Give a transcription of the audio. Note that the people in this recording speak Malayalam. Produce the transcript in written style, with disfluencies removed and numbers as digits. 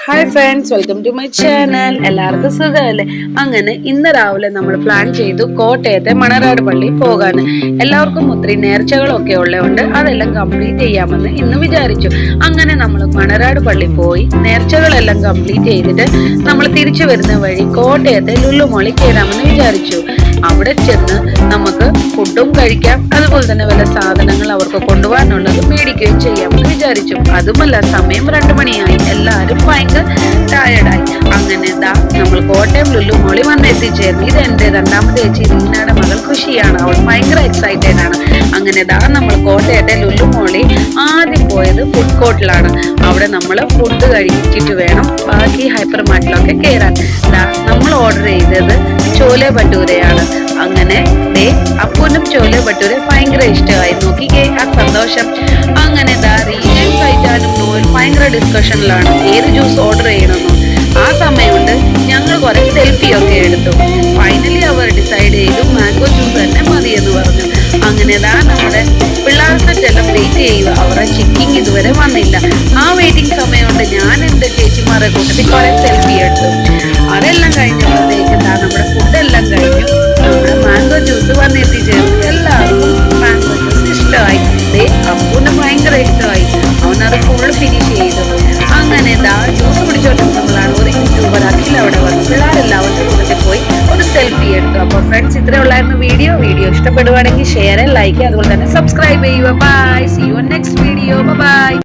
Hi friends, welcome to my channel. എല്ലാവർക്കും സുഖമല്ലേ? അങ്ങനെ ഇന്ന് രാവിലെ നമ്മൾ പ്ലാൻ ചെയ്തു കോട്ടയത്തെ മണരാട് പള്ളി പോകാൻ. എല്ലാവർക്കും ഒത്തിരി നേർച്ചകളൊക്കെ ഉള്ളതുകൊണ്ട് അതെല്ലാം കംപ്ലീറ്റ് ചെയ്യാമെന്ന് ഇന്ന് വിചാരിച്ചു. അങ്ങനെ നമ്മൾ മണരാട് പള്ളി പോയി നേർച്ചകളെല്ലാം കംപ്ലീറ്റ് ചെയ്തിട്ട് നമ്മൾ തിരിച്ചു വരുന്ന വഴി കോട്ടയത്തെ ലുലു മോളിൽ കയറാമെന്ന് വിചാരിച്ചു. അവിടെ ചെന്ന് നമുക്ക് ഫുഡും കഴിക്കാം, അതുപോലെ തന്നെ വല്ല സാധനങ്ങൾ അവർക്ക് കൊണ്ടുപോകാനുള്ളത് മേടിക്കുകയും ചെയ്യാമെന്ന് വിചാരിച്ചു. അതുമല്ല, സമയം 2 മണിയായി. എല്ലാവരും ഭയങ്കര ടയർഡായി. അങ്ങനെ നമ്മൾ കോട്ടയം ലുലു മോളിൽ വന്ന് എത്തിച്ചേർന്നു. ഇത് എന്റെ രണ്ടാമത്തെ ചേച്ചി റീനയുടെ മകൾ ഖുഷിയാണ്. അവൾ ഭയങ്കര എക്സൈറ്റഡ് ആണ്. അങ്ങനെ നമ്മൾ കോട്ടയത്തെ ലുലു മോളിൽ ആദ്യം പോയത് ഫുഡ് കോർട്ടിലാണ്. അവിടെ നമ്മൾ ഫുഡ് കഴിച്ചിട്ട് വേണം ബാക്കി ഹൈപ്പർ മാർട്ടിലൊക്കെ കയറാൻ. നമ്മൾ ഓർഡർ ചെയ്തത് ചോലെ ഭട്ടൂരയാണ്. അങ്ങനെ അപ്പൂനും ചോലെ ഭട്ടൂര ഭയങ്കര ഇഷ്ടമായി. നോക്കിക്കേ ആ സന്തോഷം. അങ്ങനെ റീനയും കഴിച്ചാലും നോയിൽ ഭയങ്കര ഡിസ്കഷനിലാണ് ഏത് ജ്യൂസ് ഓർഡർ ചെയ്യണമെന്നോ. ആ സമയം കൊണ്ട് ഞങ്ങൾ കുറെ സെൽഫിയൊക്കെ എടുത്തു. ഫൈനലി അവർ ഡിസൈഡ് ചെയ്തു മാംഗോ ജ്യൂസ് തന്നെ മതി എന്ന് പറഞ്ഞു. അങ്ങനെ നമ്മുടെ പിള്ളേർക്ക് ചെല്ലം വെയിറ്റ് ചെയ്യുക. അവരുടെ ചെക്കിങ് ഇതുവരെ വന്നില്ല. ആ വെയിറ്റിംഗ് സമയം കൊണ്ട് ഞാൻ എൻ്റെ ചേച്ചിമാരെ കൂട്ടത്തിൽ കുറെ സെൽഫി എടുത്തു. അതെല്ലാം കഴിഞ്ഞപ്പോഴത്തേക്ക് നമ്മുടെ ഫുഡെല്ലാം കഴിഞ്ഞു. നമ്മുടെ മാംഗോ ജ്യൂസ് വന്നെത്തിച്ചേർന്നു. എല്ലാവർക്കും മാംഗോ ജ്യൂസ് ഇഷ്ടമായി. അപ്പൂന് ഭയങ്കര ഇഷ്ടമായി. അവനത് ഫുൾ ഫിനിഷ് ചെയ്തു. അങ്ങനെ ജ്യൂസ് കുടിച്ചോണ്ടിരുന്നപ്പോഴാണ് ഒരു യൂട്യൂബർ അഖിൽ അവിടെ വന്നു. പിള്ളേരെല്ലാവരുടെ കൂട്ടത്തിൽ പോയി ഒരു സെൽഫി എടുത്തു. അപ്പൊ ഫ്രണ്ട്സ്, ഇത്രേ ഉള്ളായിരുന്നു വീഡിയോ ഇഷ്ടപ്പെടുവാണെങ്കിൽ ഷെയർ, ലൈക്ക്, അതുപോലെ തന്നെ സബ്സ്ക്രൈബ് ചെയ്യുക. Bye, see you next video. By.